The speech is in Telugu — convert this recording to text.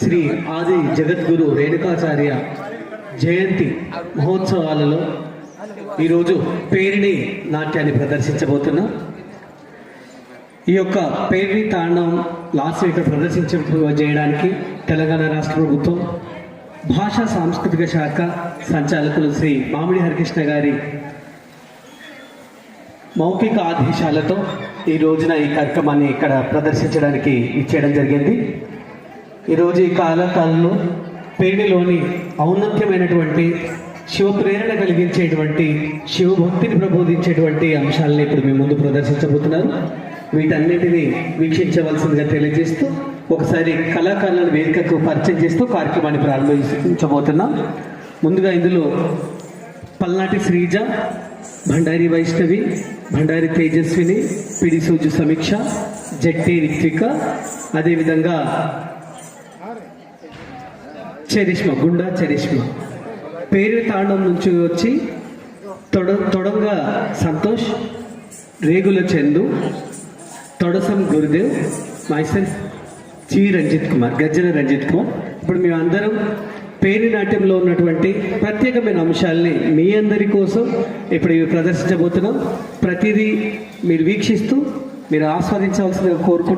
శ్రీ ఆది జగద్గురు రేణుకాచార్య జయంతి మహోత్సవాలలో ఈరోజు పేరిణి నాట్యాన్ని ప్రదర్శించబోతున్నాం. ఈ యొక్క పేరిణి తాండవం లాస్ట్ వీక్ చేయడానికి తెలంగాణ రాష్ట్ర ప్రభుత్వం భాషా సాంస్కృతిక శాఖ సంచాలకులు శ్రీ మామిడి హరికృష్ణ గారి మౌఖిక ఆదేశాలతో ఈ రోజున ఈ కార్యక్రమాన్ని ఇక్కడ ప్రదర్శించడానికి ఇచ్చేయడం జరిగింది. ఈరోజు ఈ కాలంలో పేరిణిలోని ఔన్నత్యమైనటువంటి శివ ప్రేరణ కలిగించేటువంటి శివభక్తిని ప్రబోధించేటువంటి అంశాలను ఇప్పుడు మీ ముందు ప్రదర్శించబోతున్నారు. వీటన్నిటిని వీక్షించవలసిందిగా తెలియజేస్తూ ఒకసారి కళాకారులను వేదికకు పరిచయం చేస్తూ కార్యక్రమాన్ని ప్రారంభించబోతున్నాం. ముందుగా ఇందులో పల్నాటి శ్రీజ, భండారి వైష్ణవి, భండారి తేజస్విని, పిడి సూజు సమీక్ష, జట్టి రిత్విక, అదేవిధంగా చరిష్మ, గుండా చరిష్మ. పేరు తాండం నుంచి వచ్చి తొడంగ సంతోష్, రేగుల చందు, తొడసం గురుదేవ్, మైసెల్ఫ్ జి రంజిత్ కుమార్, గజ్జల రంజిత్ కుమార్. ఇప్పుడు మేమందరం పేరు నాట్యంలో ఉన్నటువంటి ప్రత్యేకమైన అంశాలని మీ అందరి కోసం ఇప్పుడు ఇవి ప్రదర్శించబోతున్నాం. ప్రతిదీ మీరు వీక్షిస్తూ మీరు ఆస్వాదించవలసిందిగా కోరుకుంటున్నాం.